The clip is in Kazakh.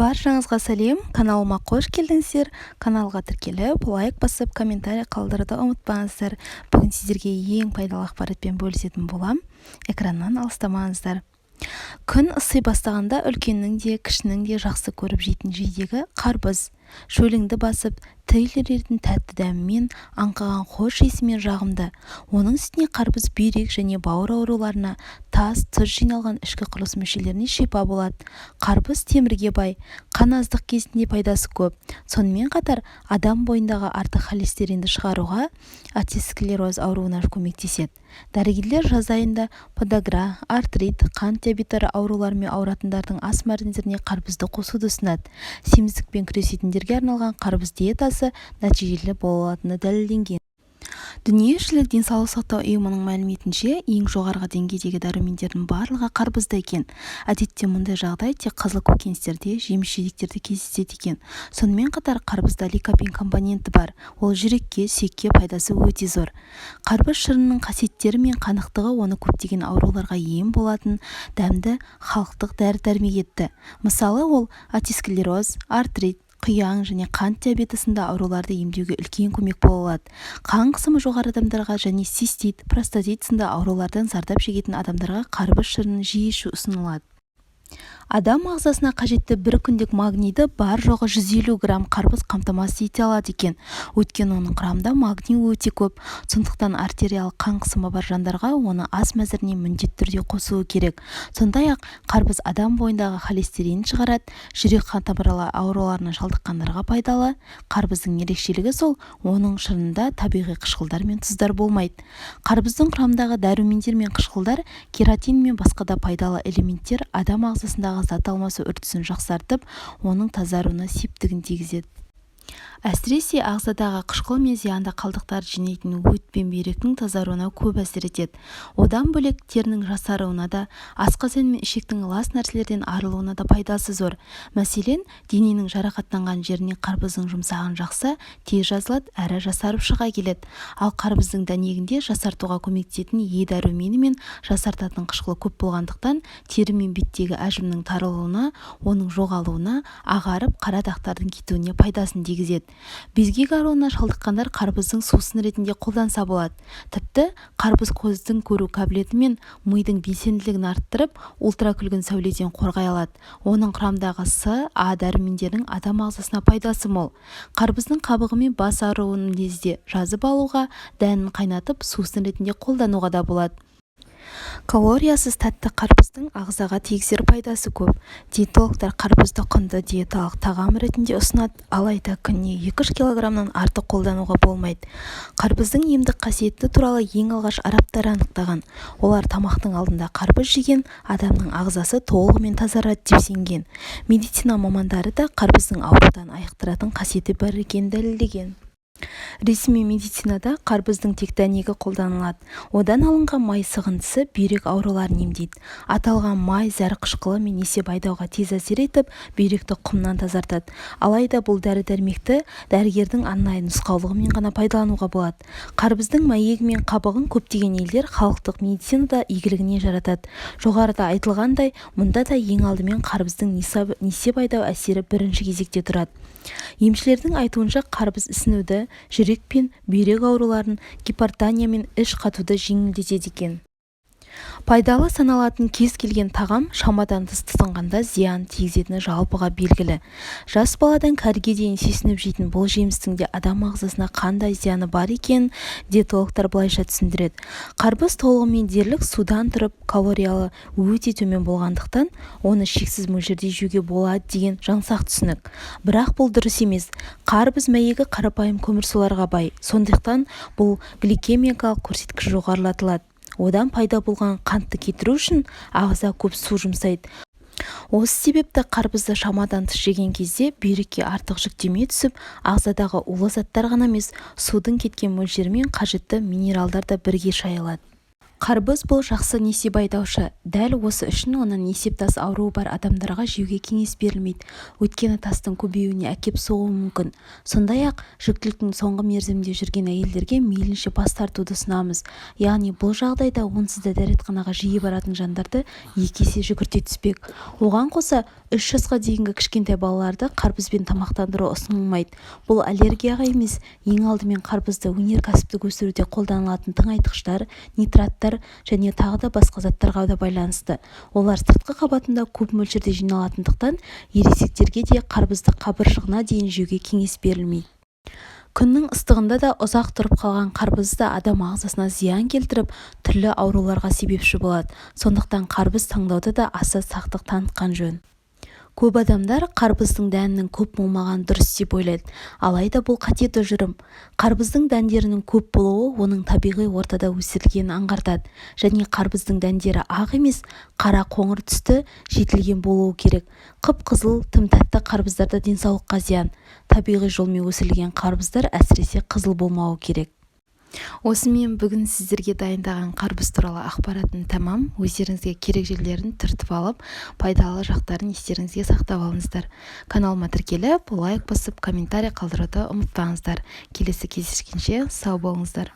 Баршаңызға сәлем, каналыма қош келдіңіздер. Каналға тіркеліп, лайк басып, комментарий қалдыруды ұмытпаңыздар. Бүгін сіздерге ең пайдалы ақпаратпен бөлісетін болам. Экраннан алыстамаңыздар. Күн ысы бастағанда үлкеннің де, кішінің де жақсы көріп жейтін жидегі қарбыз. Шөліңді басып, трейлердің тәтті дәмімен, аңқыған хош иісімен жағымды. Оның үстіне қарбыз бүйрек және бауыр ауруларына, тас, тұз жиналған ішкі құрылыс мүшелеріне шипа болады. Қарбыз темірге бай, қан аздық кезінде пайдасы көп. Сонымен қатар, адам бойындағы артық холестеринді шығаруға, атеросклероз ауруына көмектеседі. Дәрігерлер жаз айында подагра, артрит, қант диабеті ауруларымен ауыратындардың ас мәзіріне қарбызды қосуды ұсынады. Семіздікпен күресетіндерге арналған қарбыз диетасы нәтижелі бола алатыны дәлелденген. Дүниежүзілік денсаулық сақтау ұйымының мәліметінше, ең жоғарғы деңгейдегі дәрумендердің барлығы қарбызда екен. Әдетте мұндай жағдай тек қызыл көкөністерде, жеміс-жидектерде кездеседі екен. Сонымен қатар қарбызда ликопен компоненті бар. Ол жүрекке, сүйекке пайдасы өте зор. Қарбыз шырынының қасиеттері мен қанықтығы оны көптеген ауруларға ем болатын дәмді халықтық дәрі-дәрмек етті. Мысалы, ол атеросклероз, артрит, құяң және қант диабеті сынды ауруларды емдеуге үлкен көмек бола алады. Қан қысымы жоғары адамдарға және цистит, простатит сынды аурулардан зардап шегетін адамдарға қарбыз шырынын жиі ішу ұсынылады. Адам ағзасына қажетті бір күндік магнийді бар жоғы 150 грамм қарбыз қамтамасыз ете алады екен. Өйткені оның құрамында магний өте көп. Сондықтан артериялық қан қысымы бар жандарға оны ас мәзіріне міндетті түрде қосуы керек. Сондай-ақ қарбыз адам бойындағы холестерин шығарады, жүрек қан тамырлары ауруларына шалдыққандарға пайдалы. Қарбыздың ерекшелігі сол, оның шырынында табиғи қышқылдар мен тұздар болмайды. Қарбыздың құрамындағы дәрумендер мен қышқылдар, кератин мен басқа да пайдалы элементтер адам ағзасындағы зат алмасу үрдісін жақсартып, оның тазаруына септігін тигізеді. Әсіресе ағзадағы қышқыл мен зиянды қалдықтар жинайтын өт пен бүйректің тазаруына көп әсер етеді. Одан бөлек терінің жасаруына да, асқазан мен ішектің лас нәрселерден арылуына да пайдасы зор. Мәселен, дененің жарақаттанған жеріне қарбыздың жұмсағын жақса, тез жазылады әрі жасарып шыға келеді. Ал қарбыздың дәнегінде жасартуға көмектесетін Е дәрумені мен жасартатын қышқылы көп болғандықтан, тері мен беттегі әжімнің тарылуына, оның жоғалуына, ағарып қара дақтардың кетуіне пайдасын тигізеді. Безгек ауруына шалдыққандар қарбыздың сусын ретінде қолданса болады. Тіпті қарбыз көздің көру қабілеті мен мидың белсенділігін арттырып, ультракүлгін сәуледен қорғай алады. Оның құрамындағы С, А дәрумендерінің адам ағзасына пайдасы мол. Қарбыздың қабығы мен бас ауруын лезде жазып алуға, дәнін қайнатып сусын ретінде қолдануға да болады. Калориясыз тәтті қарбыздың ағзаға тигізер пайдасы көп. Диетологтар қарбызды құнды диеталық тағам ретінде ұсынады, алайда күніне 2 килограммнан артық қолдануға болмайды. Қарбыздың емдік қасиеті туралы ең алғаш арабтар анықтаған. Олар тамақтың алдында қарбыз жеген адамның ағзасы толығымен тазарады деп сенген. Медицина мамандары да қарбыздың аурудан айықтыратын қасиеті бар екенін дәлелдеген. Ресми медицинада қарбыздың тек дәнегі қолданылады. Одан алынған май сығындысы бүйрек ауруларын емдейді. Аталған май зәр қышқылы мен несеп айдауға тез әсер етіп, бүйректі құмнан тазартады. Алайда бұл дәрі-дәрмекті дәрігердің арнайы нұсқаулығымен ғана пайдалануға болады. Қарбыздың майегі мен қабығын көптеген елдер халықтық медицинада игілігіне жаратады. Жоғарыда айтылғандай, мұнда да ең алдымен қарбыздың несеп айдау әсері бірінші кезекте тұрады. Емшілердің айтуынша қарбыз ісінуді, жүрек пен бүйрек ауруларын, гипертония мен іш қатуды жеңілдетеді екен. Пайдалы саналатын кез келген тағам шамадан тыс тұтынғанда зиян тигізетіні жалпыға белгілі. Жас баладан кәріге дейін сүйсініп жейтін бұл жемістің де адам ағзасына қандай зияны бар екенін диетологтар былайша түсіндіреді. Қарбыз толығымен дерлік судан тұрып, калориялы өте төмен болғандықтан, оны шексіз мөлшерде жеуге болады деген жаңсақ түсінік. Бірақ бұл дұрыс емес. Қарбыз майегі қарапайым көмірсуларға бай. Сондықтан бұл гликемиялық көрсеткіш жоғарылатылады. Одан пайда болған қантты кетіру үшін ағза көп су жұмсайды. Осы себепті қарбызды шамадан тыс жеген кезде бүйрекке артық жүктеме түсіп, ағзадағы улы заттар ғана емес, судың кеткен мөлшерімен қажетті минералдар да бірге шайылады. Қарбыз бұл жақсы несеп айдаушы. Дәл осы үшін оның несептас ауруы бар адамдарға жеуге кеңес берілмейді. Өйткені тастың көбеюіне әкеп соғуы мүмкін. Сондай-ақ жүктіліктің соңғы мерзімде жүрген әйелдерге мейлінше бас тартуды ұсынамыз. Яғни бұл жағдайда онсыз да дәретханаға жиі баратын жандарды 2 есе жүгірте түспек. Оған қоса 3 жасқа дейінгі кішкентай балаларды қарбызбен тамақтандыру ұсынылмайды. Бұл аллергияға емес, ең алдымен қарбызды өнеркәсіптік өсіруде қолданылатын тыңайтқыштар, нитраттар және тағы да басқа заттарға да байланысты. Олар сыртқы қабатында көп мөлшерде жиналатындықтан ересектерге де қарбызды қабыршығына дейін жеуге кеңес берілмейді. Күннің ыстығында да ұзақ тұрып қалған қарбыз да адам ағзасына зиян келтіріп, түрлі ауруларға себепші болады. Сондықтан қарбыз таңдауда да аса сақтық танытқан жөн. Көп адамдар қарбыздың дәнінің көп болмаған дұрыс деп ойлайды. Алайда бұл қате тұжырым. Қарбыздың дәндерінің көп болуы оның табиғи ортада өсірілгенін аңғартады. Және қарбыздың дәндері ақ емес, қара қоңыр түсті, жетілген болуы керек. Қып-қызыл, тым тәтті қарбыздарда денсаулыққа зиян. Табиғи жолмен өсірілген қарбыздар әсіресе қызыл болмауы керек. Осымен бүгін сіздерге дайындаған қарбыз туралы ақпаратым тамам. Өздеріңізге керек жерлерін түртіп алып, пайдалы жақтарын естеріңізге сақтап алыңыздар. Каналыма тіркеліп, лайк басып, комментарий қалдыруды ұмытпаңыздар. Келесі кездескенше сау болыңыздар.